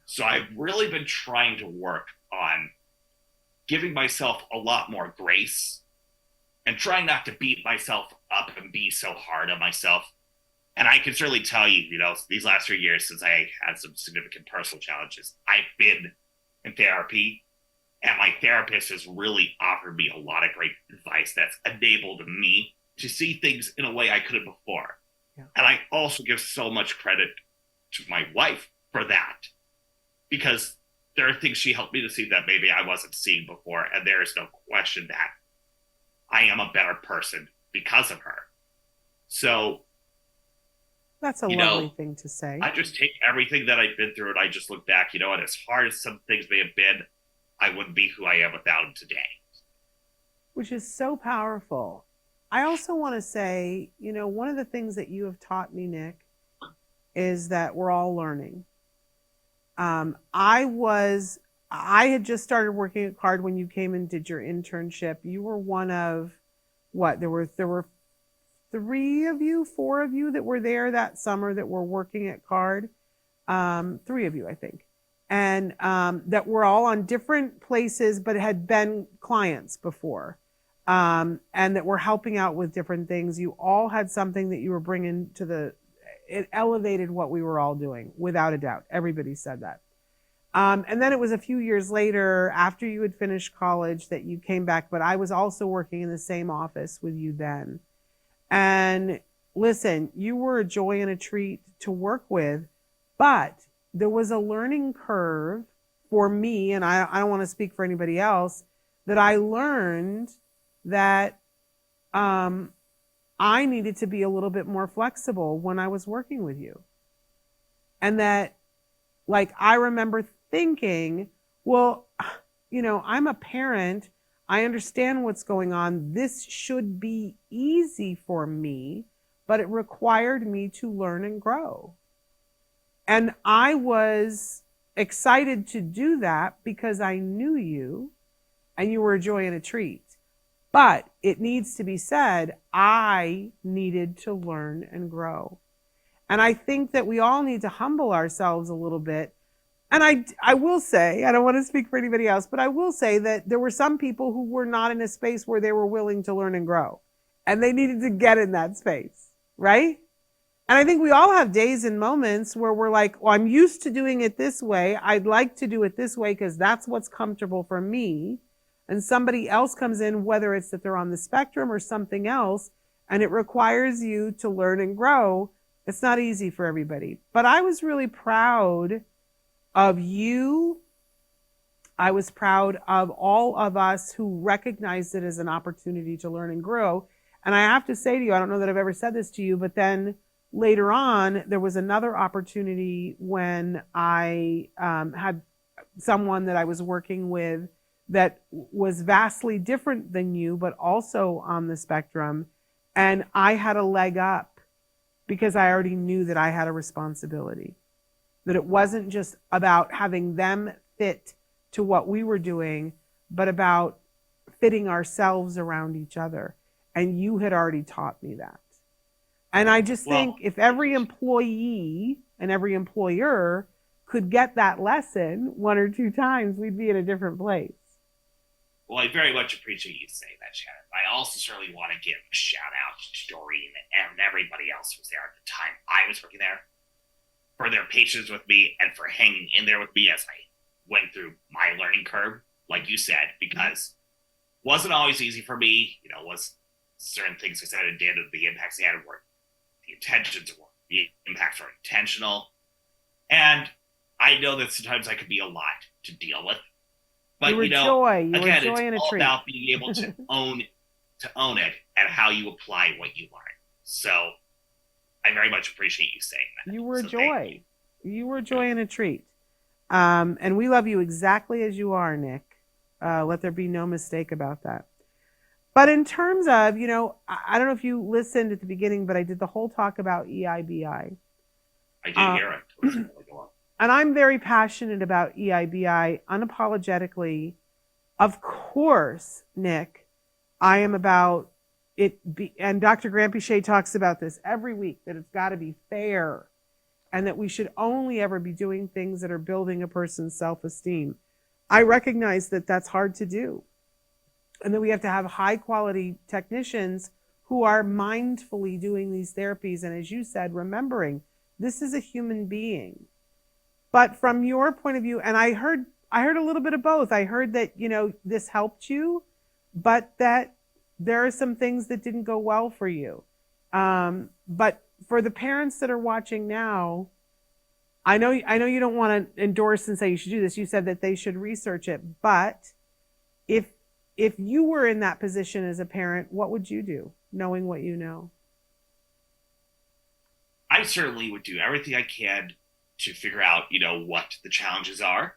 So I've really been trying to work on giving myself a lot more grace and trying not to beat myself up and be so hard on myself. And I can certainly tell you, these last 3 years since I had some significant personal challenges, I've been in therapy, and my therapist has really offered me a lot of great advice that's enabled me to see things in a way I couldn't before. Yeah. And I also give so much credit to my wife for that, because there are things she helped me to see that maybe I wasn't seeing before. And there is no question that I am a better person because of her. So that's a lovely thing to say. I just take everything that I've been through and I just look back, and as hard as some things may have been, I wouldn't be who I am without him today. Which is so powerful. I also want to say, one of the things that you have taught me, Nick, is that we're all learning. I had just started working at Card when you came and did your internship. You were one of what? There were 4 of you that were there that summer that were working at Card. 3 of you, I think. And that were all on different places, but had been clients before. And that were helping out with different things. You all had something that you were bringing to it elevated what we were all doing, without a doubt. Everybody said that. And then it was a few years later, after you had finished college, that you came back, but I was also working in the same office with you then. And listen, you were a joy and a treat to work with, but there was a learning curve for me, and I don't want to speak for anybody else, that I learned that I needed to be a little bit more flexible when I was working with you. And that, I remember thinking, well, I'm a parent. I understand what's going on. This should be easy for me, but it required me to learn and grow. And I was excited to do that because I knew you and you were a joy and a treat. But it needs to be said, I needed to learn and grow. And I think that we all need to humble ourselves a little bit. And I will say, I don't want to speak for anybody else, but I will say that there were some people who were not in a space where they were willing to learn and grow. And they needed to get in that space, right? And I think we all have days and moments where we're like, well, I'm used to doing it this way. I'd like to do it this way because that's what's comfortable for me. And somebody else comes in, whether it's that they're on the spectrum or something else, and it requires you to learn and grow. It's not easy for everybody. But I was really proud of you. I was proud of all of us who recognized it as an opportunity to learn and grow. And I have to say to you, I don't know that I've ever said this to you, but then later on, there was another opportunity when I had someone that I was working with that was vastly different than you, but also on the spectrum. And I had a leg up because I already knew that I had a responsibility, that it wasn't just about having them fit to what we were doing, but about fitting ourselves around each other. And you had already taught me that. And I just think if every employee and every employer could get that lesson 1 or 2 times, we'd be in a different place. Well, I very much appreciate you saying that, Shannon. I also certainly want to give a shout out to Doreen and everybody else who was there at the time I was working there for their patience with me and for hanging in there with me as I went through my learning curve, like you said, because it wasn't always easy for me. Was certain things I said and did, the impacts they had were the intentions were the impacts were intentional. And I know that sometimes I could be a lot to deal with. But joy. You again, were joy and a it's all treat. about being able to own it and how you apply what you learn. So I very much appreciate you saying that. You were a So joy. You were a joy and a treat. And we love you exactly as you are, Nick. Let there be no mistake about that. But in terms of, I don't know if you listened at the beginning, but I did the whole talk about EIBI. I did hear it. and I'm very passionate about EIBI unapologetically. Of course, Nick, I am about and Dr. Grampiche talks about this every week, that it's got to be fair and that we should only ever be doing things that are building a person's self-esteem. I recognize that that's hard to do, and that we have to have high quality technicians who are mindfully doing these therapies. And as you said, remembering this is a human being. But from your point of view, and I heard a little bit of both. I heard that, this helped you, but that there are some things that didn't go well for you. But for the parents that are watching now, I know you don't want to endorse and say you should do this. You said that they should research it, but if you were in that position as a parent, what would you do, knowing what you know? I certainly would do everything I can to figure out, what the challenges are.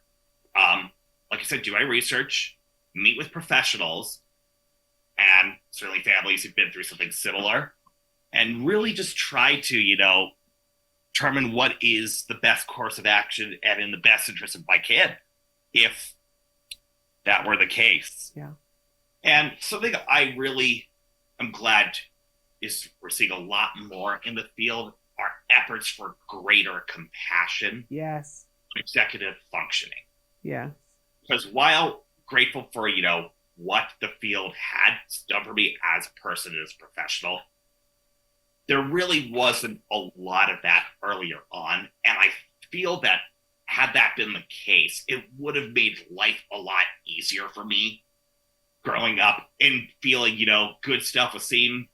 Like I said, do my research, meet with professionals, and certainly families who've been through something similar, and really just try to, determine what is the best course of action and in the best interest of my kid, if that were the case. Yeah. And something I really am glad is we're seeing a lot more in the field are efforts for greater compassion. Yes. Executive functioning. Yeah. Because while grateful for, what the field had done for me as a person, as a professional, there really wasn't a lot of that earlier on. And I feel that had that been the case, it would have made life a lot easier for me growing up and feeling, good stuff was seen,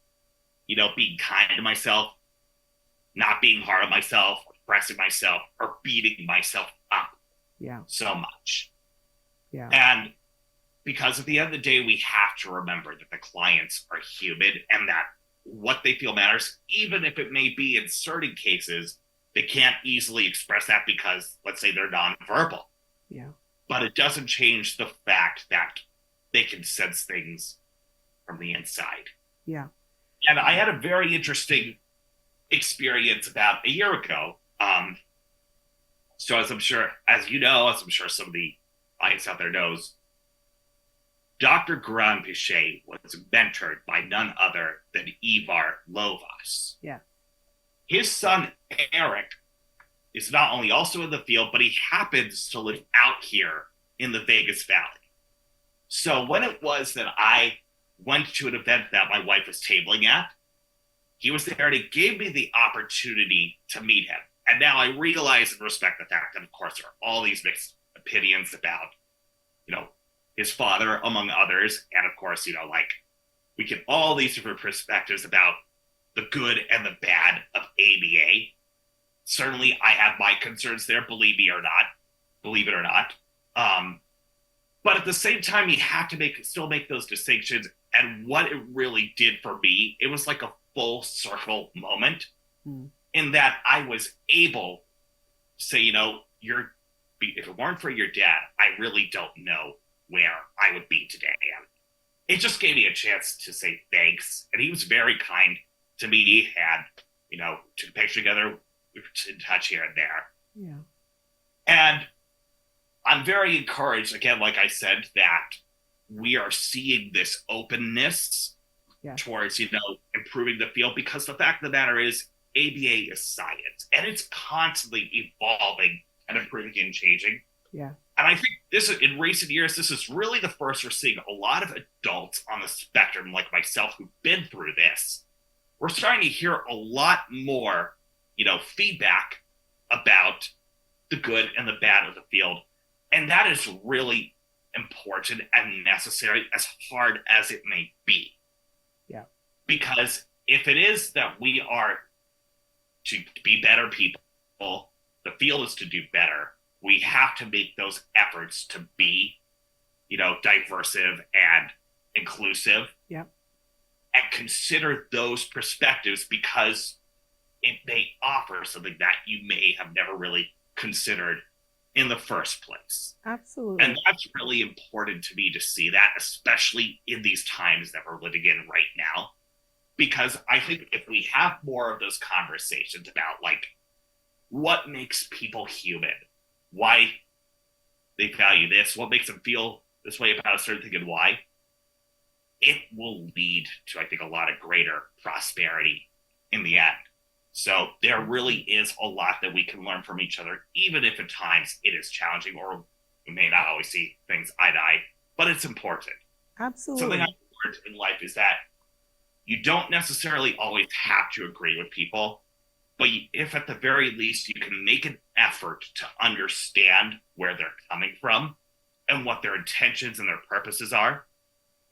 being kind to myself, not being hard on myself, expressing myself, or beating myself up so much. Yeah. And because at the end of the day, we have to remember that the clients are human and that what they feel matters, even if it may be in certain cases, they can't easily express that because, let's say, they're nonverbal. Yeah. But it doesn't change the fact that they can sense things from the inside. Yeah. And I had a very interesting experience about a year ago. So as I'm sure some of the audience out there knows, Dr. Grampiche was mentored by none other than Ivar Lovaas. Yeah. His son, Eric, is not only also in the field, but he happens to live out here in the Vegas Valley. So when it was that I went to an event that my wife was tabling at, he was there and he gave me the opportunity to meet him. And now I realize and respect the fact that, of course, there are all these mixed opinions about, his father, among others. And of course, we get all these different perspectives about the good and the bad of ABA. Certainly, I have my concerns there, believe it or not. But at the same time, you have to still make those distinctions. And what it really did for me, it was like a full circle moment in that I was able to say, if it weren't for your dad, I really don't know where I would be today. And it just gave me a chance to say thanks. And he was very kind to me and, took a picture together. We were in touch here and there. Yeah. And I'm very encouraged, again, like I said, that we are seeing this openness towards, improving the field, because the fact of the matter is ABA is science and it's constantly evolving and improving and changing. Yeah. And I think in recent years, this is really the first we're seeing a lot of adults on the spectrum, like myself, who've been through this. We're starting to hear a lot more, feedback about the good and the bad of the field. And that is really important and necessary, as hard as it may be. Yeah. Because if it is that we are to be better people, the field is to do better, we have to make those efforts to be, diversive and inclusive. Yeah. And consider those perspectives, because it may offer something that you may have never really considered in the first place. Absolutely. And that's really important to me to see that, especially in these times that we're living in right now. Because I think if we have more of those conversations about what makes people human, why they value this, what makes them feel this way about a certain thing and why, it will lead to, I think, a lot of greater prosperity in the end. So there really is a lot that we can learn from each other, even if at times it is challenging or we may not always see things eye to eye, but it's important. Absolutely. Something I've learned in life is that you don't necessarily always have to agree with people, but if at the very least you can make an effort to understand where they're coming from and what their intentions and their purposes are,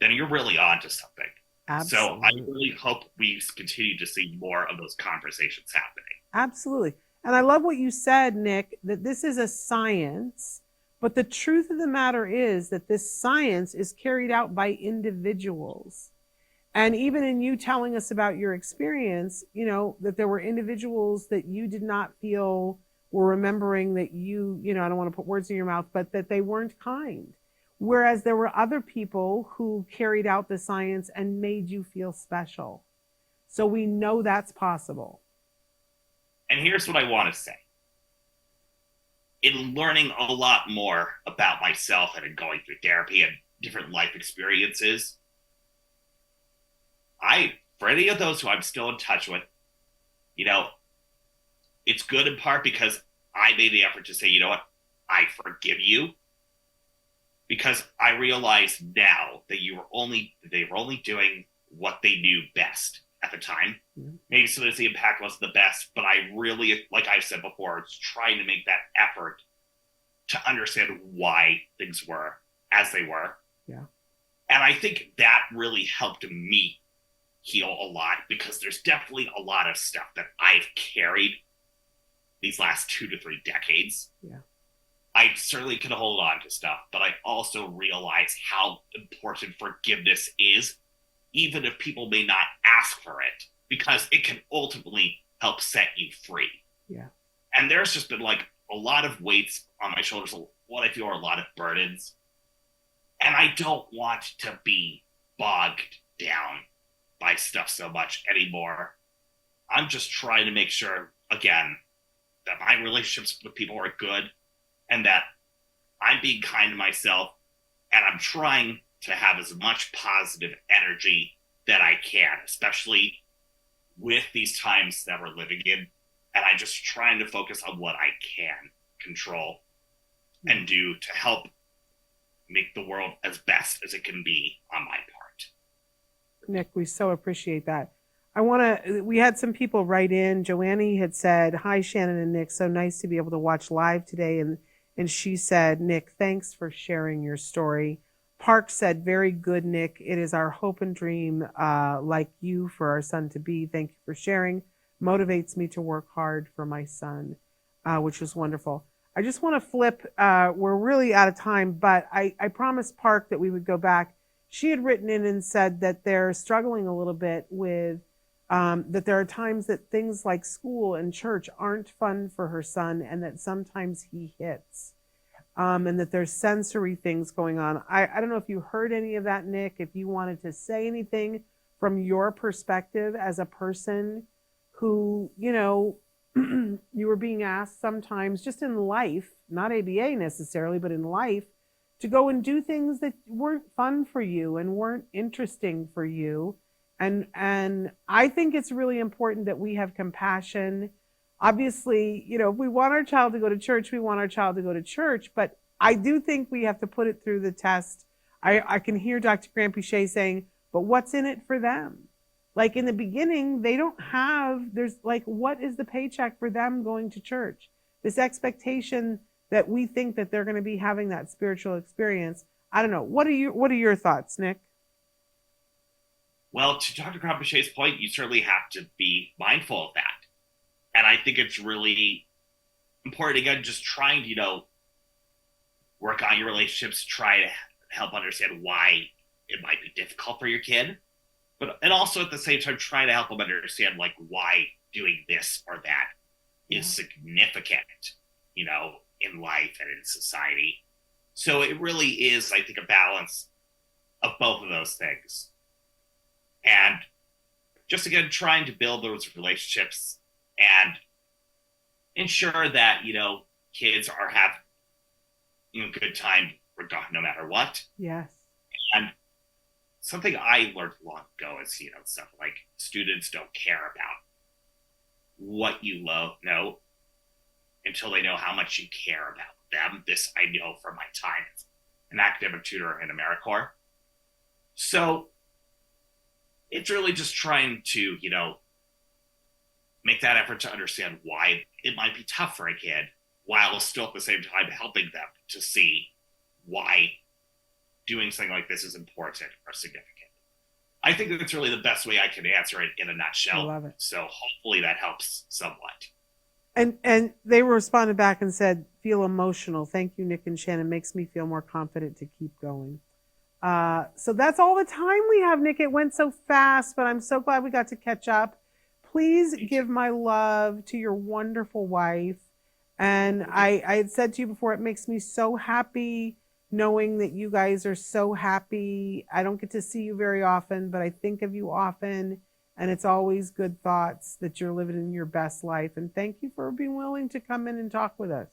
then you're really on to something. Absolutely. So I really hope we continue to see more of those conversations happening. Absolutely. And I love what you said, Nick, that this is a science, but the truth of the matter is that this science is carried out by individuals. And even in you telling us about your experience, that there were individuals that you did not feel were remembering that I don't want to put words in your mouth, but that they weren't kind. Whereas there were other people who carried out the science and made you feel special. So we know that's possible. And here's what I want to say. In learning a lot more about myself and in going through therapy and different life experiences, for any of those who I'm still in touch with, it's good in part because I made the effort to say, you know what, I forgive you. Because I realize now that they were only doing what they knew best at the time. Mm-hmm. Maybe sometimes the impact wasn't the best, but I really, like I've said before, was trying to make that effort to understand why things were as they were. Yeah. And I think that really helped me heal a lot, because there's definitely a lot of stuff that I've carried these last 2 to 3 decades. Yeah. I certainly can hold on to stuff, but I also realize how important forgiveness is, even if people may not ask for it, because it can ultimately help set you free. Yeah. And there's just been like a lot of weights on my shoulders, what I feel are a lot of burdens. And I don't want to be bogged down by stuff so much anymore. I'm just trying to make sure, again, that my relationships with people are good, and that I'm being kind to myself, and I'm trying to have as much positive energy that I can, especially with these times that we're living in. And I'm just trying to focus on what I can control and do to help make the world as best as it can be on my part. Nick, we so appreciate that. We had some people write in. Joanne had said, "Hi, Shannon and Nick. So nice to be able to watch live today." And she said, "Nick, thanks for sharing your story." Park said, "Very good, Nick. It is our hope and dream, like you, for our son to be. Thank you for sharing. Motivates me to work hard for my son," which was wonderful. I just want to flip. We're really out of time, but I promised Park that we would go back. She had written in and said that they're struggling a little bit with that there are times that things like school and church aren't fun for her son, and that sometimes he hits, and that there's sensory things going on. I don't know if you heard any of that, Nick, if you wanted to say anything from your perspective as a person who, you were being asked sometimes just in life, not ABA necessarily, but in life, to go and do things that weren't fun for you and weren't interesting for you. And I think it's really important that we have compassion. Obviously, if we want our child to go to church, we want our child to go to church. But I do think we have to put it through the test. I can hear Dr. Grant-Pichet saying, but what's in it for them? Like in the beginning, there's like, what is the paycheck for them going to church? This expectation that we think that they're going to be having that spiritual experience. I don't know. What are your thoughts, Nick? Well, to Dr. Grant-Pichet's point, you certainly have to be mindful of that. And I think it's really important, again, just trying to, work on your relationships, try to help understand why it might be difficult for your kid. And also at the same time, try to help them understand, like, why doing this or that is significant, in life and in society. So it really is, I think, a balance of both of those things. And just, again, trying to build those relationships and ensure that, kids have good time no matter what. Yes. And something I learned long ago is, stuff like students don't care about what you know until they know how much you care about them. This I know from my time as an academic tutor in AmeriCorps. So it's really just trying to, make that effort to understand why it might be tough for a kid, while still at the same time helping them to see why doing something like this is important or significant. I think that's really the best way I can answer it in a nutshell. I love it. So hopefully that helps somewhat. And they responded back and said, feel emotional. Thank you, Nick and Shannon. Makes me feel more confident to keep going. So that's all the time we have, Nick. It went so fast, but I'm so glad we got to catch up. Please give my love to your wonderful wife. And I had said to you before, it makes me so happy knowing that you guys are so happy. I don't get to see you very often, but I think of you often. And it's always good thoughts that you're living in your best life. And thank you for being willing to come in and talk with us.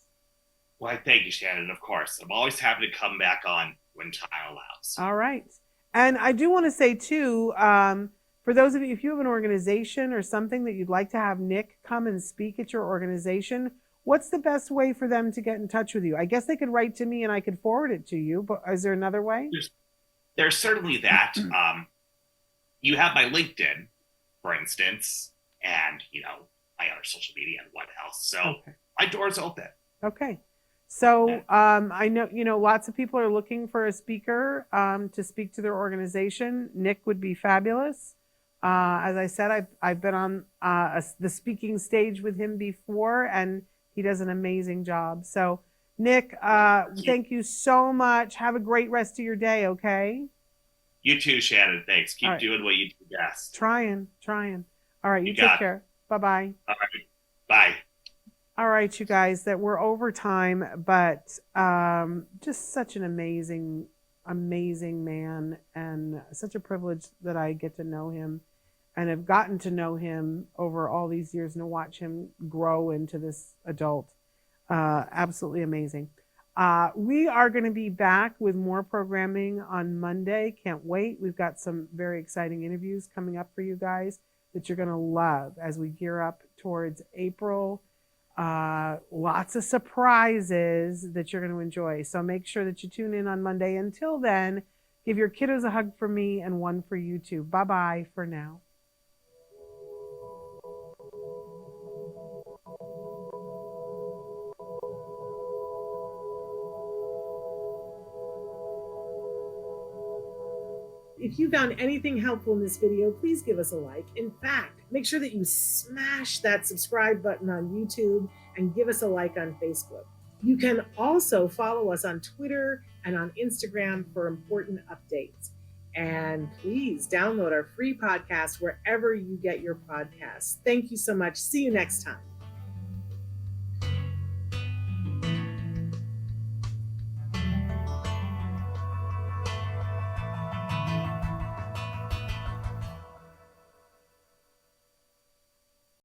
Well, thank you, Shannon. Of course, I'm always happy to come back on when time allows. All right. And I do want to say, too, for those of you, if you have an organization or something that you'd like to have Nick come and speak at your organization, what's the best way for them to get in touch with you? I guess they could write to me and I could forward it to you, but is there another way? There's certainly that. You have my LinkedIn, for instance, and, my other social media and what else. So My door's open. Okay. So I know, lots of people are looking for a speaker to speak to their organization. Nick would be fabulous. As I said, I've been on the speaking stage with him before, and he does an amazing job. So, Nick, thank you so much. Have a great rest of your day, okay? You too, Shannon. Thanks. Keep doing what you do best. Trying. All right, you take care. Bye-bye. All right. Bye. All right, you guys, that we're over time, but just such an amazing man, and such a privilege that I get to know him and have gotten to know him over all these years and to watch him grow into this adult. Absolutely amazing. We are going to be back with more programming on Monday. Can't wait. We've got some very exciting interviews coming up for you guys that you're going to love as we gear up towards April. Lots of surprises that you're going to enjoy. So make sure that you tune in on Monday. Until then, give your kiddos a hug from me and one for you too. Bye-bye for now. If you found anything helpful in this video, please give us a like. In fact, make sure that you smash that subscribe button on YouTube and give us a like on Facebook. You can also follow us on Twitter and on Instagram for important updates. And please download our free podcast wherever you get your podcasts. Thank you so much. See you next time.